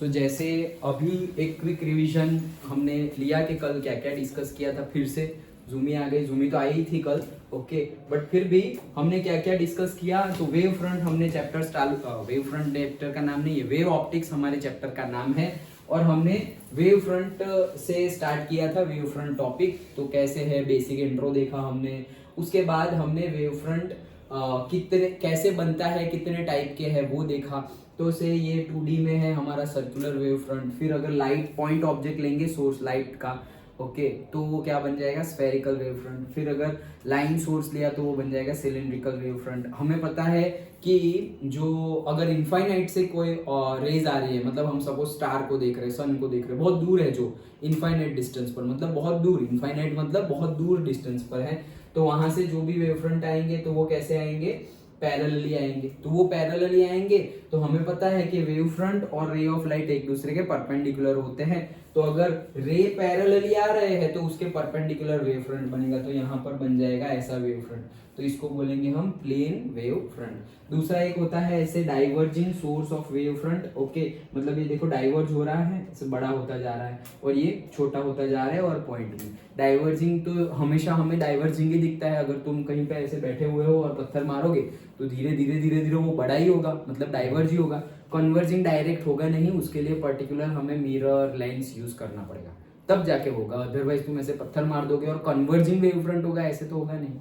सो जैसे अभी एक क्विक रिवीजन हमने लिया कि कल क्या क्या डिस्कस किया था। फिर से जूमी आ गई, जूमी तो आई ही थी कल, ओके, बट फिर भी हमने क्या क्या डिस्कस किया। तो वेव फ्रंट हमने चैप्टर वेव फ्रंट चैप्टर का नाम नहीं है, वेव ऑप्टिक्स हमारे चैप्टर का नाम है। और हमने वेव फ्रंट से स्टार्ट किया था वेव फ्रंट टॉपिक। तो कैसे है बेसिक इंट्रो देखा हमने। उसके बाद हमने वेव फ्रंट कितने कैसे बनता है, कितने टाइप के है वो देखा। तो से ये 2D में है हमारा सर्कुलर वेव फ्रंट। फिर अगर लाइट पॉइंट ऑब्जेक्ट लेंगे सोर्स लाइट का, ओके, तो वो क्या बन जाएगा, स्फेरिकल वेव फ्रंट। फिर अगर लाइन सोर्स लिया तो वो बन जाएगा सिलिंड्रिकल वेव फ्रंट। हमें पता है कि जो अगर इनफाइनाइट से कोई रेज आ रही है, मतलब हम सपोज स्टार को देख रहे हैं, सन को देख रहे हैं, बहुत दूर है जो इनफाइनाइट डिस्टेंस पर, मतलब बहुत दूर, इनफाइनाइट मतलब बहुत दूर डिस्टेंस पर है, तो वहां से जो भी वेव फ्रंट आएंगे तो वो कैसे आएंगे, पैरेलली आएंगे। तो वो पैरेलली आएंगे तो हमें पता है कि वेव फ्रंट और रे ऑफ लाइट एक दूसरे के परपेंडिकुलर होते हैं। तो अगर रे पैरेलली आ रहे हैं तो उसके परपेंडिकुलर वेव फ्रंट बनेगा। तो यहाँ पर बन जाएगा ऐसा वेव फ्रंट, तो इसको बोलेंगे हम प्लेन वेव फ्रंट। दूसरा एक होता है ऐसे diverging source of wave front, okay, मतलब ये देखो डाइवर्ज हो रहा है, ऐसे बड़ा होता जा रहा है और ये छोटा होता जा रहा है। और पॉइंट में डाइवर्जिंग तो हमेशा हमें डाइवर्जिंग ही दिखता है। अगर तुम कहीं पे ऐसे बैठे हुए हो और पत्थर मारोगे तो धीरे धीरे धीरे धीरे वो बड़ा ही होगा, मतलब डाइवर्ज ही होगा। कन्वर्जिंग डायरेक्ट होगा नहीं, उसके लिए पर्टिकुलर हमें मिरर लेंस यूज करना पड़ेगा, तब जाके होगा। अदरवाइज तुम ऐसे पत्थर मार दोगे और कन्वर्जिंग वेव फ्रंट होगा, ऐसे तो होगा नहीं,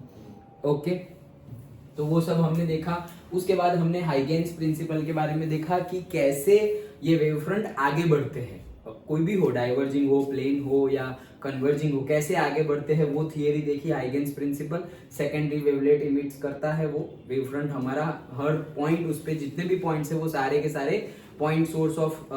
ओके। तो वो सब हमने देखा। उसके बाद हमने हाइगेन्स प्रिंसिपल के बारे में देखा कि कैसे ये वेव फ्रंट आगे बढ़ते हैं, कोई भी हो, डाइवर्जिंग हो, प्लेन हो या कन्वर्जिंग हो, कैसे आगे बढ़ते हैं वो थियरी देखी, हाइगेन्स प्रिंसिपल। सेकेंडरी वेवलेट इमिट्स करता है वो वेव फ्रंट हमारा, हर पॉइंट, उस पे जितने भी पॉइंट्स है वो सारे के सारे पॉइंट सोर्स ऑफ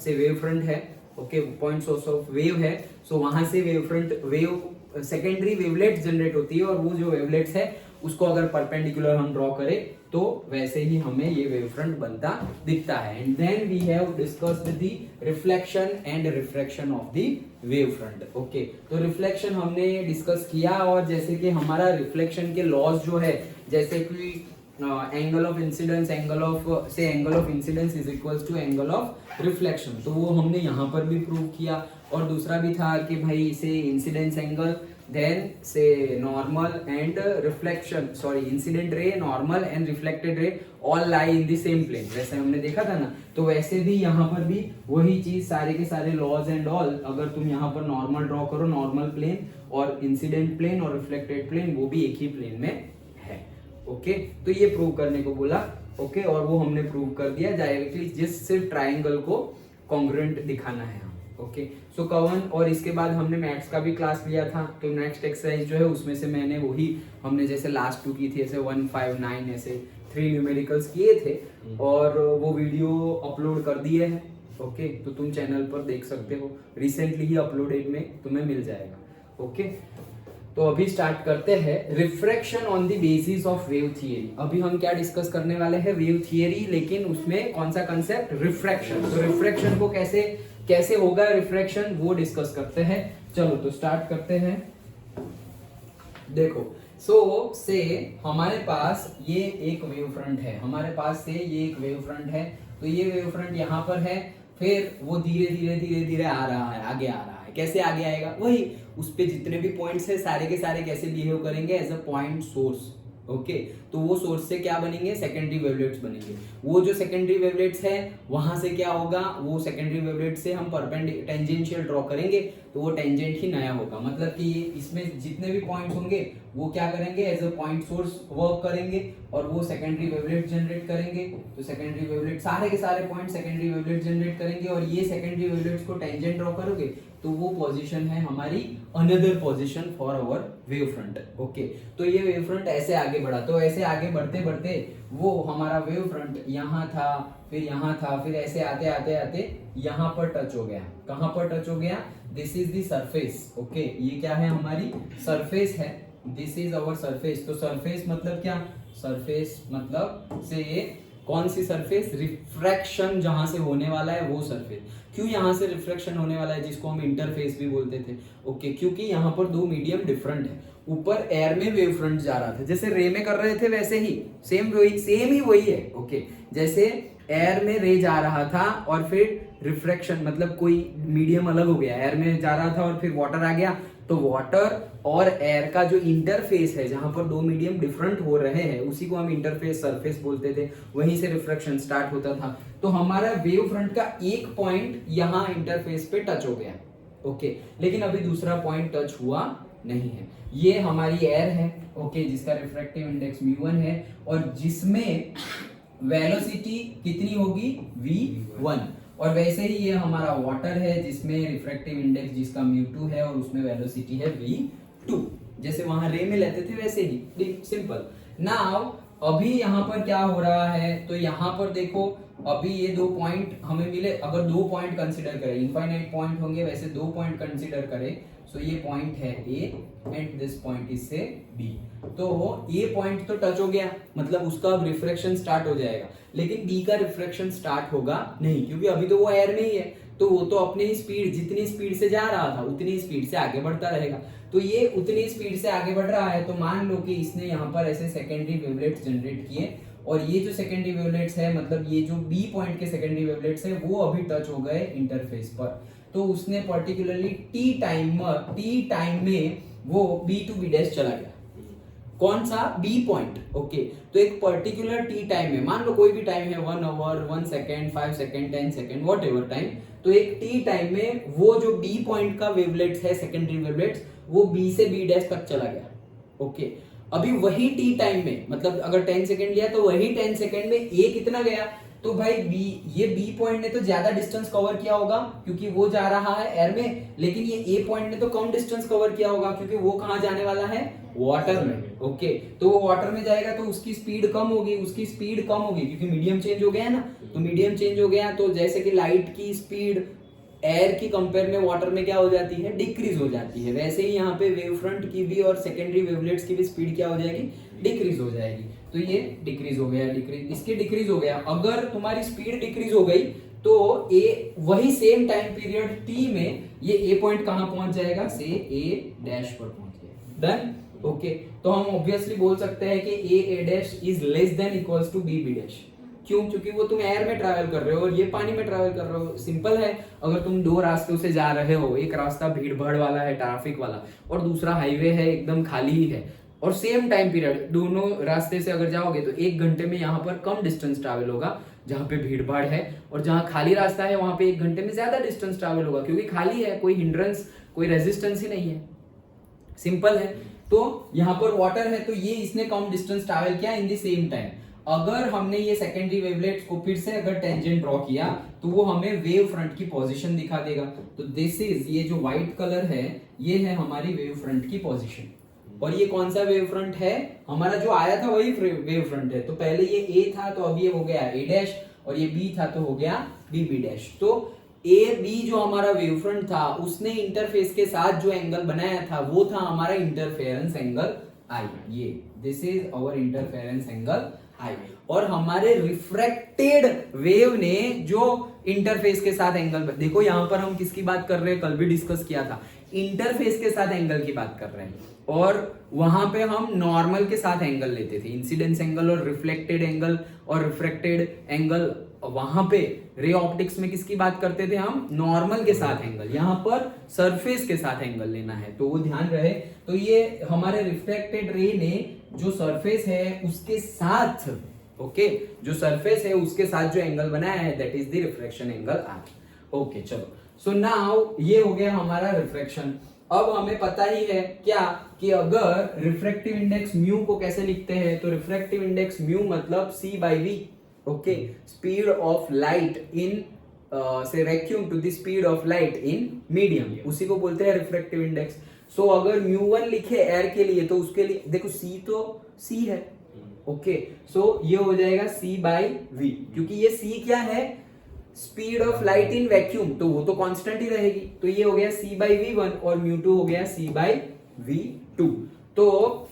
से वेव फ्रंट है, okay, point source of wave है। सो वहां से wave front wave secondary wavelet generate होती है और वो जो वेवलेट्स है उसको अगर परपेंडिकुलर हम ड्रॉ करें तो वैसे ही हमें ये वेव फ्रंट बनता दिखता है। And then we have discussed the reflection and refraction of the wave front, okay. तो रिफ्लेक्शन हमने डिस्कस किया, और जैसे कि हमारा रिफ्लेक्शन के लॉज जो है, जैसे कि angle of incidence, angle of incidence is equals to angle of reflection, तो वो हमने यहाँ पर भी प्रूव किया। और दूसरा भी था कि भाई इसे incidence angle, then say normal and reflection, sorry, incident ray, normal and reflected ray all lie in the same plane, वैसे हमने देखा था ना। तो वैसे भी यहाँ पर भी वही चीज, सारे के सारे लॉज एंड ऑल, अगर तुम यहाँ पर नॉर्मल ड्रॉ करो, नॉर्मल प्लेन और इंसिडेंट प्लेन और रिफ्लेक्टेड प्लेन वो भी एक ही प्लेन में है, ओके। तो ये प्रूव करने को बोला, ओके, और वो हमने प्रूव कर दिया डायरेक्टली, जिस सिर्फ ट्राइंगल को कॉन्ग्रुएंट दिखाना है, ओके। सो कवन, और इसके बाद हमने मैथ्स का भी क्लास लिया था। तो नेक्स्ट एक्सरसाइज जो है उसमें से मैंने वही, हमने जैसे लास्ट 2 की थी, ऐसे 1, 5, 9 ऐसे 3 न्यूमेरिकल्स किए थे और वो वीडियो अपलोड कर दिए हैं, ओके। तो तुम चैनल पर देख सकते हो, रिसेंटली ही अपलोडेड में तुम्हें मिल जाएगा, ओके। तो अभी स्टार्ट करते हैं refraction on the basis of wave theory. अभी हम क्या डिस्कस करने वाले हैं, वेव थियरी, लेकिन उसमें कौन सा कंसेप्ट, रिफ्रैक्शन। तो रिफ्रैक्शन को कैसे होगा रिफ्रैक्शन वो डिस्कस करते हैं। चलो तो स्टार्ट करते हैं। देखो, सो से हमारे पास ये एक वेव फ्रंट है, हमारे पास से ये एक वेव फ्रंट है। तो ये वेव फ्रंट यहाँ पर है, फिर वो धीरे धीरे धीरे धीरे आ रहा है, आगे आ रहा है। कैसे आगे आएगा, वही उस पे जितने भी पॉइंट्स है सारे के सारे कैसे बिहेव करेंगे, as a point source, okay. तो वो सोर्स से क्या बनेंगे, सेकेंडरी वेवलेट्स बनेंगे। वो जो सेकेंडरी वेवलेट्स है वहां से क्या होगा, वो सेकेंडरी वेवलेट से हम टेंजेंशियल ड्रॉ करेंगे तो वो टेंजेंट ही नया होगा। मतलब कि इसमें जितने भी पॉइंट्स होंगे वो क्या करेंगे, as a point source work करेंगे और वो सेकेंडरी वेवलेट जनरेट करेंगे। तो सेकेंडरी वेवलेट, सारे के सारे पॉइंट सेकेंडरी वेवलेट जनरेट करेंगे और ये सेकेंडरी वेवलेट्स को टेंजेंट ड्रॉ करोगे तो वो पोजीशन है हमारी another position for our wave front, okay. तो ये वेव फ्रंट ऐसे आगे बढ़ा, तो ऐसे आगे बढ़ते बढ़ते वो हमारा वेव फ्रंट यहाँ था, फिर यहाँ था, फिर ऐसे आते आते आते यहाँ पर टच हो गया। कहाँ पर टच हो गया, this is the surface, okay. ये क्या है, हमारी सरफेस है, दिस इज आवर सरफेस। तो सरफेस मतलब क्या, सरफेस मतलब से कौन सी सरफेस, रिफ्रैक्शन जहां से होने वाला है वो सरफेस। क्यों यहां से रिफ्रैक्शन होने वाला है, जिसको हम इंटरफेस भी बोलते थे, ओके, क्योंकि यहाँ पर दो मीडियम डिफरेंट है। ऊपर एयर में वेव फ्रंट जा रहा था, जैसे रे में कर रहे थे वैसे ही सेम ही वही है, ओके। जैसे एयर में रे जा रहा था और फिर रिफ्रैक्शन मतलब कोई मीडियम अलग हो गया, एयर में जा रहा था और फिर वाटर आ गया, तो वाटर और एयर का जो इंटरफेस है जहां पर दो मीडियम डिफरेंट हो रहे हैं उसी को हम इंटरफेस सरफेस बोलते थे, वहीं से रिफ्रैक्शन स्टार्ट होता था। तो हमारा वेव फ्रंट का एक पॉइंट यहाँ इंटरफेस पे टच हो गया, ओके, लेकिन अभी दूसरा पॉइंट टच हुआ नहीं है। ये हमारी एयर है, ओके, जिसका रिफ्रैक्टिव इंडेक्स म्यू1 है और जिसमें वेलोसिटी कितनी होगी v1, और वैसे ही ये हमारा वाटर है जिसमें रिफ्रैक्टिव इंडेक्स जिसका म्यू2 है और उसमें वेलोसिटी है v2, जैसे वहां रे में लेते थे वैसे ही, सिंपल। नाउ अभी यहाँ पर क्या हो रहा है, तो यहाँ पर देखो अभी ये दो पॉइंट हमें मिले, अगर दो पॉइंट कंसीडर करें, इनफाइनाइट पॉइंट होंगे वैसे दो पॉइंट कंसीडर करें, सो ये पॉइंट है A and this point is से B। तो A पॉइंट तो टच हो गया, मतलब उसका अब रिफ्रैक्शन स्टार्ट हो जाएगा, लेकिन B का रिफ्रैक्शन स्टार्ट होगा नहीं, क्योंकि अभी तो वो एयर में ही है, तो वो तो अपनी ही स्पीड, जितनी स्पीड से जा रहा था उतनी ही स्पीड से आगे बढ़ता रहेगा। तो ये उतनी स्पीड से आगे बढ़ रहा है, तो मान लो कि इसने यहाँ पर ऐसे सेकेंडरी वेवलेट्स जनरेट किए, और ये जो सेकेंडरी वेवलेट्स है, मतलब ये जो B पॉइंट के सेकेंडरी वेवलेट्स है वो अभी टच हो गए इंटरफेस पर, तो उसने पर्टिकुलरली टी टाइम में वो B to B डैश चला गया। कौन सा? B point, okay. तो एक पर्टिकुलर टी टाइम में, मान लो कोई भी टाइम है 1 hour 1 second 5 second 10 second whatever time, तो एक टी टाइम में वो जो B पॉइंट का वेवलेट्स है सेकेंडरी वेवलेट्स, वो B से B डैश तक चला गया, ओके। अभी वही टी टाइम में, मतलब अगर 10 सेकेंड लिया तो वही 10 सेकेंड में A कितना गया, तो भाई ये B पॉइंट ने तो ज्यादा डिस्टेंस कवर किया होगा क्योंकि वो जा रहा है एयर में, लेकिन ये A पॉइंट ने तो कम डिस्टेंस कवर किया होगा क्योंकि वो कहां जाने वाला है, वाटर में, ओके। तो वो वाटर में जाएगा तो उसकी स्पीड कम होगी, क्योंकि मीडियम चेंज हो गया है ना, तो मीडियम चेंज हो गया, तो जैसे कि लाइट की स्पीड एयर की कंपेयर में वाटर में क्या हो जाती है, डिक्रीज हो जाती है, वैसे ही यहाँ पे वेव फ्रंट की भी और सेकेंडरी वेवलेट्स की भी स्पीड क्या हो जाएगी, डिक्रीज हो जाएगी। तो ये डिक्रीज हो गया, इसके डिक्रीज हो गया। अगर तुम्हारी स्पीड डिक्रीज हो गई तो ए वही सेम टाइम पीरियड टी में ये ए पॉइंट कहां पहुंच जाएगा, से ए डैश पर पहुंच जाएगा, डन, ओके। तो हम ऑब्वियसली बोल सकते हैं कि A dash is less than equals to B dash. क्यों? क्योंकि वो तुम एयर में ट्रैवल कर रहे हो और ये पानी में ट्रैवल कर रहे हो, सिंपल है। अगर तुम दो रास्तों से जा रहे हो, एक रास्ता भीड़ भाड़ वाला है, ट्रैफिक वाला, और दूसरा हाईवे है, एकदम खाली ही है, और सेम टाइम पीरियड दोनों रास्ते से अगर जाओगे तो 1 घंटे में यहाँ पर कम डिस्टेंस ट्रैवल होगा जहाँ पे भीड़ भाड़ है, और जहाँ खाली रास्ता है वहां पे 1 घंटे में ज्यादा डिस्टेंस ट्रैवल होगा, क्योंकि खाली है, कोई हिंड्रेंस कोई रेजिस्टेंस ही नहीं है, सिंपल है। तो यहाँ पर वाटर है तो ये इसने कम डिस्टेंस ट्रैवल किया इन द सेम टाइम। अगर हमने ये सेकेंडरी वेवलेट्स को फिर से अगर टेंजेंट ड्रॉ किया तो वो हमें वेव फ्रंट की पोजीशन दिखा देगा। तो दिस इज, ये जो व्हाइट कलर है ये है हमारी वेव फ्रंट की पोजीशन, और ये कौन सा वेव फ्रंट है, हमारा जो आया था वही वेव फ्रंट है। तो पहले ये A था तो अब ये हो गया A डैश, और ये B था तो हो गया B डैश। तो A B जो हमारा वेव फ्रंट था उसने इंटरफेस के साथ जो एंगल बनाया था वो था हमारा इंटरफेरेंस एंगल I। ये this is our interference angle I। और हमारे रिफ्रैक्टेड वेव ने जो इंटरफेस के साथ एंगल, देखो यहां पर हम किसकी बात कर रहे हैं, कल भी डिस्कस किया था, इंटरफेस के साथ एंगल की बात कर रहे हैं, और वहां पे हम नॉर्मल के साथ एंगल लेते थे, इंसिडेंस एंगल और रिफ्लेक्टेड एंगल और रिफ्रैक्टेड एंगल। वहां पे रे ऑप्टिक्स में किसकी बात करते थे हम, नॉर्मल के साथ एंगल, यहां पर सरफेस के साथ एंगल लेना है, तो वो ध्यान रहे। तो ये हमारे रिफ्लेक्टेड रे ने जो सरफेस है उसके साथ, ओके, जो सरफेस है उसके साथ जो एंगल बनाया है that is the refraction angle R। Okay चलो, सो नाउ ये हो गया हमारा रिफ्रैक्शन। अब हमें पता ही है क्या कि अगर रिफ्रैक्टिव इंडेक्स म्यू को कैसे लिखते हैं, तो रिफ्रैक्टिव इंडेक्स म्यू मतलब C/V, okay, speed of light in से vacuum to the speed of light in medium, उसी को बोलते हैं रिफ्रैक्टिव इंडेक्स। सो अगर म्यू1 लिखे एयर के लिए तो उसके लिए देखो C तो C है, ओके, सो ये हो जाएगा C/V, क्योंकि ये C क्या है, speed of light in vacuum, तो वो तो कांस्टेंट ही रहेगी, तो ये हो गया C/V1 और म्यू2 हो गया C/V2। तो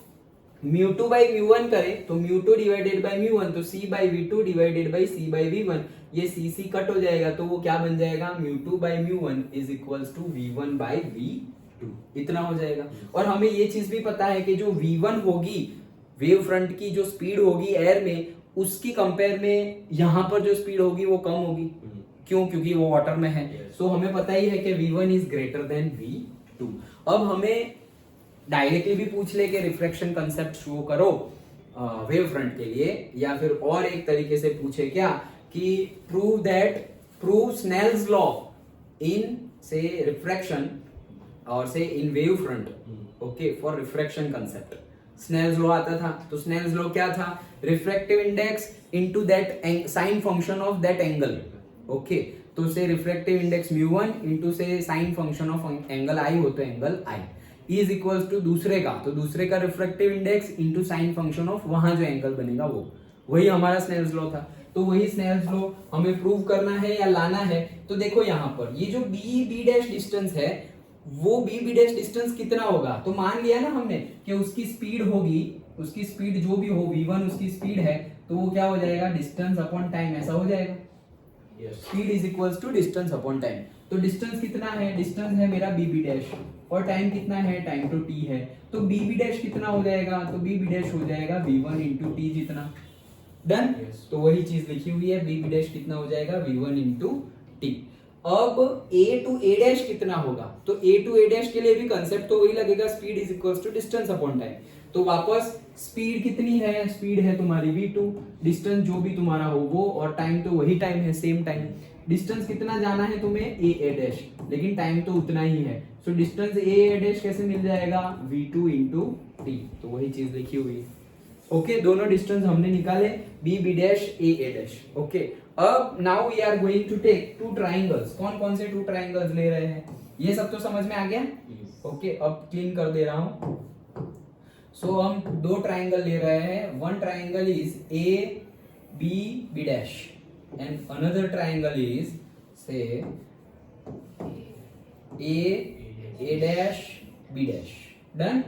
μ2/μ1 करें तो μ2 डिवाइडेड बाय μ1, तो C/V2 डिवाइडेड बाय C/V1, ये C कट हो जाएगा, तो वो क्या बन जाएगा, μ2/μ1 इज इक्वल्स टू V1/V2, इतना हो जाएगा। और हमें ये चीज भी पता है कि जो V1 होगी, वेव फ्रंट की जो स्पीड होगी एयर में, उसकी कंपेयर में यहाँ पर जो स्पीड होगी वो कम होगी। क्यों? क्योंकि वो वाटर में है। सो हमें पता ही है कि v1 is greater than v2। अब हमें डायरेक्टली भी पूछ ले कि रिफ्रैक्शन कंसेप्ट शो करो वेव फ्रंट के लिए, या फिर और एक तरीके से पूछे क्या कि प्रूव स्नेल्स लॉ इन से रिफ्रैक्शन और से in wave front, okay, for refraction concept. Snell's law आता था, तो स्नेल्स लॉ क्या था? Refractive index into that sine function of that angle, okay. तो से रिफ्रैक्टिव इंडेक्स म्यू1 इनटू से sine function of angle I हो तो angle I is equals to दूसरे का, तो दूसरे का refractive index into sine function of वहां जो एंगल बनेगा वो, वही हमारा स्नेल्स लॉ था। तो वही स्नेल्स लॉ हमें प्रूव करना है या लाना है। तो देखो यहाँ पर ये जो बी डैश डिस्टेंस है, वो बी डैश डिस्टेंस कितना होगा? तो मान लिया ना हमने कि उसकी स्पीड होगी, उसकी स्पीड जो भी हो v1 उसकी स्पीड है, तो वो क्या हो जाएगा? डिस्टेंस अपॉन टाइम, ऐसा हो जाएगा। Speed is equals to distance upon time. तो डिस्टेंस कितना है? डिस्टेंस है मेरा बी डैश, और टाइम कितना है? टाइम तो t है। तो बी डैश कितना हो जाएगा? तो बी डैश हो जाएगा v1 इंटू टी जितना। डन। तो वही चीज लिखी हुई है, बी डैश कितना हो जाएगा? v1 into T. अब a टू a डैश कितना होगा? तो a टू a डैश के लिए भी कंसेप्ट तो वही लगेगा, speed is equals to distance upon time. तो वापस स्पीड कितनी है? स्पीड है तुम्हारी v2, डिस्टेंस जो भी तुम्हारा हो वो, और टाइम तो वही टाइम है, सेम टाइम। डिस्टेंस कितना जाना है तुम्हें? a डैश, लेकिन टाइम तो उतना ही है। सो डिस्टेंस a डैश कैसे मिल जाएगा? v2 into T. तो वही चीज लिखी हुई है, ओके। दोनों डिस्टेंस हमने निकाले, b dash a dash, okay. अब now we are going to take two triangles. कौन कौन से टू ट्राइंगल्स ले रहे हैं? ये सब तो समझ में आ गया, ओके। अब क्लीन कर दे रहा हूं। सो हम दो ट्राइंगल ले रहे हैं। One triangle is A B dash and another triangle is say A dash B dash. Done.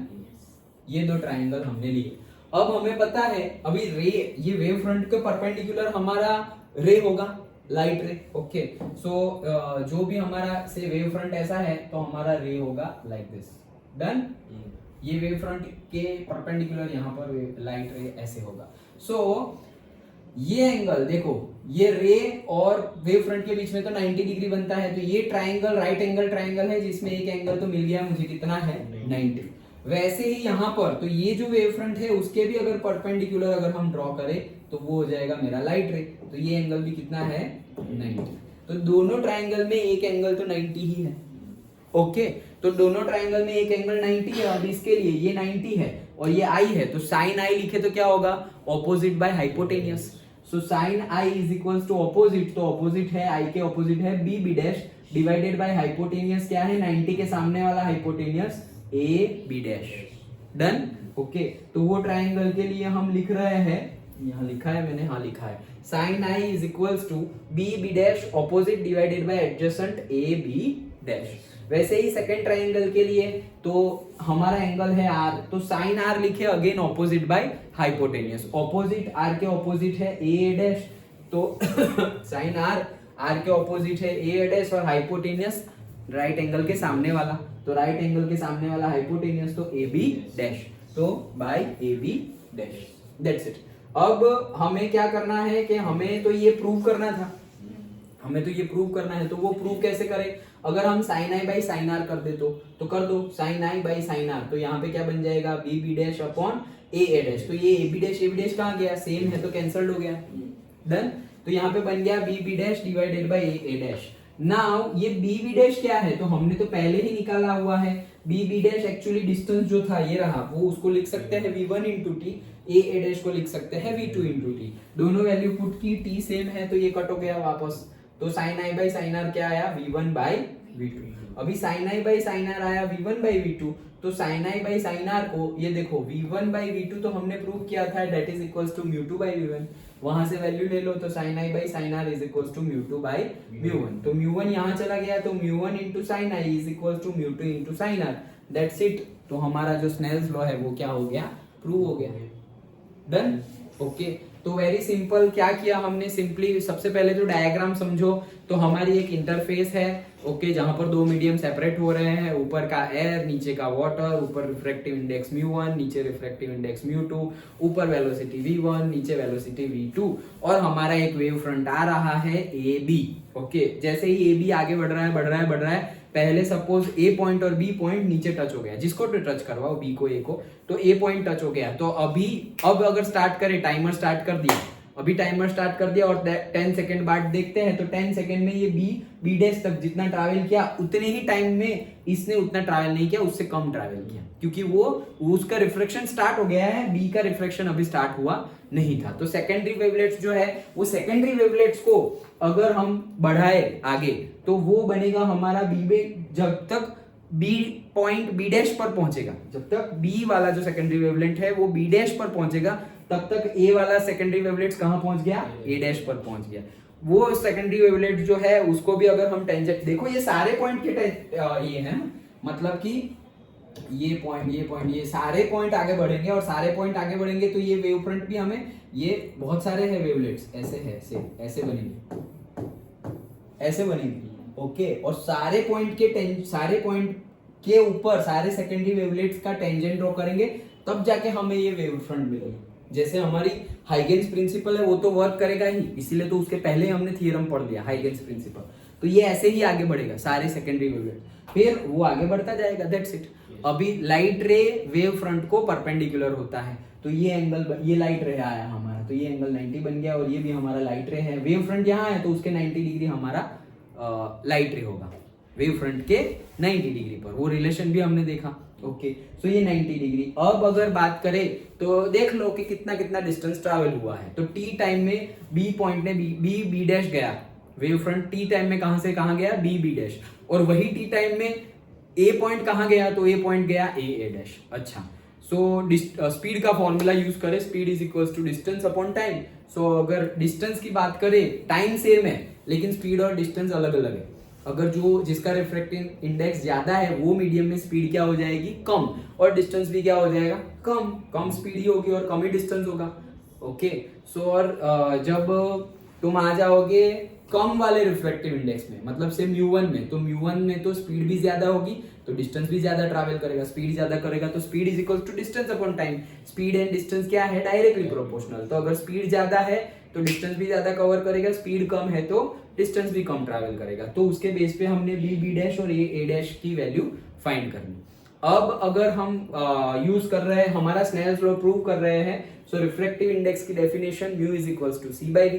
ये दो ट्राइंगल हमने लिए। अब हमें पता है अभी रे, ये वेव फ्रंट के परपेंडिकुलर हमारा रे होगा, लाइट रे, ओके। सो जो भी हमारा से वेव फ्रंट ऐसा है तो हमारा रे होगा लाइक दिस। डन। ये वेव फ्रंट के परपेंडिकुलर यहाँ पर लाइट रे ऐसे होगा। सो ये एंगल देखो, ये रे और वेव फ्रंट के बीच में तो 90 डिग्री बनता है। तो ये ट्राइंगल राइट एंगल ट्राइंगल है, जिसमें एक एंगल तो मिल गया मुझे, कितना है? 90। वैसे ही यहाँ पर तो ये जो वेव फ्रंट है उसके भी अगर परपेंडिकुलर अगर हम ड्रॉ करें तो वो हो जाएगा मेरा लाइट रे। तो ये एंगल भी कितना है? 90। तो दोनों ट्राइंगल में एक एंगल तो 90 ही है, ओके। तो दोनों ट्राइंगल में एक एंगल 90 है। अब इसके लिए ये 90 है और ये आई है, तो साइन आई लिखे तो क्या होगा? Opposite by hypotenuse. So sine I is equals to opposite, तो ऑपोजिट है आई के ऑपोजिट है B dash divided by hypotenuse क्या है? 90 के सामने वाला hypotenuse A B dash. Done, okay. तो वो ट्राइंगल के लिए हम लिख रहे हैं, यहाँ लिखा है मैंने, हाँ लिखा है, sine I is equals to B dash opposite divided by adjacent A B dash. वैसे ही सेकंड ट्राइंगल के लिए तो हमारा एंगल है आर, तो साइन आर लिखे again opposite by hypotenuse. Opposite R के ऑपोजिट है ए डैश, तो साइन आर आर के ऑपोजिट है ए डैश, और हाइपोटेनियस राइट एंगल के सामने वाला, तो राइट एंगल के सामने वाला हाइपोटेनियस तो ए बी डैश, तो by A B dash. That's it. अब हमें क्या करना है कि हमें तो ये प्रूव करना था, हमें तो ये प्रूव करना है। तो वो प्रूव कैसे करें? अगर हम sine I by sine R कर दे तो कर दो sine I by sine R. तो यहाँ पे क्या बन जाएगा? B B dash upon A dash. तो ये ए बी डैश कहाँ गया? सेम है तो कैंसल्ड हो गया। डन। तो यहाँ पे बन गया B B dash divided by A dash. Now ये बी बी डैश क्या है? तो हमने तो पहले ही निकाला हुआ है। B B dash actually distance जो था ये रहा, वो उसको लिख सकते हैं v1 इंटू टी, ए डैश को लिख सकते हैं v2 इंटू टी। दोनों वैल्यू पुट की, टी सेम है तो ये कट हो गया वापस। तो sine I by sine R क्या आया? v1 by v2। अभी sine I by sine R आया v1 बाई v2, तो sine I by sine R को ये देखो v1 बाई v2 तो हमने प्रूव किया था दैट इज इक्वल्स टू म्यू2 बाई v1। वहां से वैल्यू ले लो, तो sine I by sine R is equals to म्यू2 बाई म्यू1। तो म्यू1 यहाँ चला गया, तो म्यू1 into sine I is equals to म्यू2 into sine R. That's it. तो हमारा जो स्नेल्स लॉ है वो क्या हो गया? प्रूव हो गया। Done, okay. तो तो वेरी सिंपल क्या किया हमने, सिंपली सबसे पहले तो डायग्राम समझो। तो हमारी एक इंटरफेस है, ओके, जहां पर दो मीडियम सेपरेट हो रहे हैं, ऊपर का एयर, नीचे का वाटर, ऊपर रिफ्रैक्टिव इंडेक्स μ1, नीचे रिफ्रैक्टिव इंडेक्स μ2, ऊपर वेलोसिटी v1, नीचे वेलोसिटी v2, और हमारा एक वेव फ्रंट आ रहा है AB, ओके। जैसे ही AB आगे बढ़ रहा है, पहले सपोज A पॉइंट और B पॉइंट नीचे टच हो गया, जिसको तो टच करवाओ, B को A को, तो A पॉइंट टच हो गया। तो अब अगर स्टार्ट करें, टाइमर स्टार्ट कर दिया, अभी टाइमर स्टार्ट कर दिया और 10 सेकंड बाद देखते हैं, तो 10 सेकंड में ये B डैश तक जितना ट्रैवल किया, उतने ही टाइम में इसने उतना ट्रैवल नहीं किया, उससे कम ट्रैवल किया, क्योंकि वो उसका रिफ्लेक्शन स्टार्ट हो गया है, B का रिफ्लेक्शन अभी स्टार्ट हुआ नहीं था। तो सेकेंडरी वेवलेट्स जो है, वो सेकेंडरी वेवलेट्स को अगर हम बढ़ाए आगे, तो वो बनेगा हमारा B, जब तक B पॉइंट B डैश पर पहुंचेगा, जब तक B वाला जो सेकेंडरी वेवलेंट है वो B डैश पर पहुंचेगा, तब तक A वाला सेकेंडरी वेवलेट्स कहां पहुंच गया, A डैश पर पहुंच गया। वो सेकेंडरी वेवलेट जो है उसको भी अगर हम टेंजेंट, देखो ये सारे पॉइंट के ये है, मतलब कि ये पॉइंट ये सारे पॉइंट आगे बढ़ेंगे, और सारे पॉइंट आगे बढ़ेंगे तो ये वेव फ्रंट भी हमें, ये बहुत सारे हैं वेवलेट्स, ऐसे बनेंगे, ओके। और सारे पॉइंट के ऊपर सारे सेकेंडरी वेवलेट्स का टेंजेंट ड्रॉ करेंगे, तब जाके हमें ये वेव फ्रंट मिलेगा। जैसे हमारी हाइगेन्स प्रिंसिपल है, वो तो वर्क करेगा ही, इसीलिए तो उसके पहले हमने थ्योरम पढ़ लिया हाइगेन्स प्रिंसिपल। तो ये ऐसे ही आगे बढ़ेगा सारे सेकेंडरी वेवलेट, फिर वो आगे बढ़ता जाएगा, दैट्स इट। अभी लाइट रे वेव फ्रंट को परपेंडिकुलर होता है, तो ये एंगल, ये लाइट रे आया हमारा, तो ये एंगल 90 बन गया, और ये भी हमारा लाइट रे है। वेव फ्रंट यहाँ है तो उसके 90 डिग्री हमारा लाइट रे होगा, वेव फ्रंट के 90 डिग्री पर, वो रिलेशन भी हमने देखा, ओके। सो ये 90 डिग्री। अब अगर बात करें तो देख लो कि कितना डिस्टेंस ट्रैवल हुआ है। तो टी टाइम में बी पॉइंट ने बी डैश गया, वेव फ्रंट टी टाइम में कहां से कहां गया, बी डैश, और वही टी टाइम में ए पॉइंट कहां गया, तो ए पॉइंट गया ए डैश। अच्छा, सो स्पीड का फॉर्मूला यूज करें, speed is equals to distance upon time. So अगर डिस्टेंस की बात करें, टाइम सेम है लेकिन स्पीड और डिस्टेंस अलग अलग है। अगर जिसका रिफ्रैक्टिव इंडेक्स ज्यादा है वो मीडियम में स्पीड क्या हो जाएगी, कम, और डिस्टेंस भी क्या हो जाएगा, कम स्पीड ही होगी और कम ही डिस्टेंस होगा, ओके। सो और जब तुम आ जाओगे कम वाले रिफ्रैक्टिव इंडेक्स में, मतलब से μ1 में, तो μ1 में तो स्पीड भी ज्यादा होगी तो डिस्टेंस भी ज्यादा ट्रैवल करेगा, स्पीड ज्यादा करेगा तो speed is equal to distance upon time. Speed and distance क्या है, डायरेक्टली प्रोपोर्शनल। तो अगर स्पीड ज्यादा है तो डिस्टेंस भी ज्यादा कवर करेगा, स्पीड कम है तो डिस्टेंस भी कम ट्रैवल करेगा। तो उसके बेस पे हमने बी डैश और ए डैश की वैल्यू फाइंड करनी। अब अगर हम यूज कर रहे हैं, हमारा स्नेल्स लॉ प्रूव कर रहे हैं, सो रिफ्रैक्टिव इंडेक्स की definition mu is equals to C by V.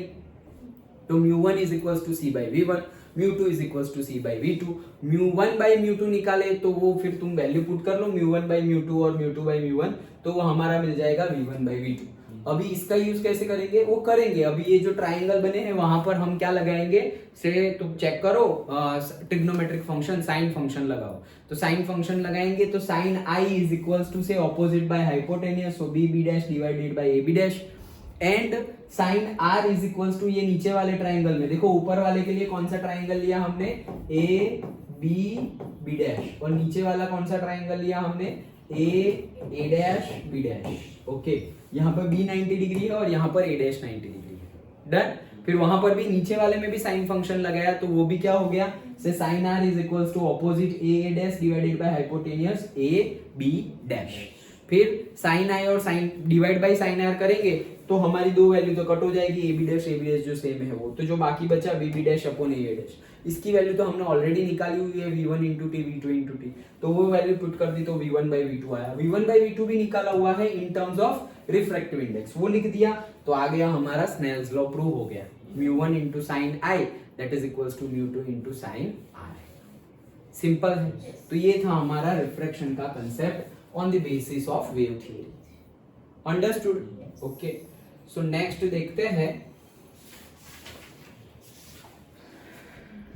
तो μ1 is equals to C by v1, μ2 is equals to C by v2। μ1 by μ2 निकाले तो वो फिर तुम वैल्यू पुट कर लो, μ1 बाई μ2 और μ2 बाई μ1, तो वो हमारा मिल जाएगा v1 बाई v2। अभी इसका यूज कैसे करेंगे, वो करेंगे। अभी ये जो ट्राइंगल बने हैं वहां पर हम क्या लगाएंगे, से तुम चेक करो, ट्रिग्नोमेट्रिक फंक्शन, साइन फंक्शन लगाओ। तो साइन फंक्शन लगाएंगे तो sine I is equals to से opposite by hypotenuse, so B dash divided by A B dash, and sine R is equals to, ये नीचे वाले ट्राइंगल में देखो, ऊपर वाले के लिए कौन सा ट्राइंगल लिया हमने, ए बी डैश, और नीचे वाला कौन सा ट्राइंगल लिया हमने, ए डैश बी डैश, ओके। यहाँ पर बी 90 डिग्री है और यहाँ पर ए डैश 90 डिग्री है, डन। फिर वहां पर भी नीचे वाले में भी साइन फंक्शन लगाया, तो वो भी क्या हो गया, say sine R is equals to opposite A dash divided by hypotenuse A B dash. फिर साइन आई और sine divide by sine R करेंगे तो हमारी दो वैल्यू तो कट हो जाएगी, ए बी डैश जो सेम है वो, तो जो बाकी बचा B dash upon A dash. इसकी वैल्यू तो हमने ऑलरेडी निकाली हुई है, v1 into T v2 into T, तो वो वैल्यू पुट कर दी तो v1 बाई v2 आया। v1 बाई v2 भी निकाला हुआ है in terms of refractive index, वो लिख दिया तो आ गया हमारा स्नेल्स लॉ प्रूव हो गया, μ1 into sine I that is equals to μ2 into sine I. Simple है। तो ये था हमारा रिफ्रैक्शन का concept on the basis of wave theory. Understood, okay. So next देखते हैं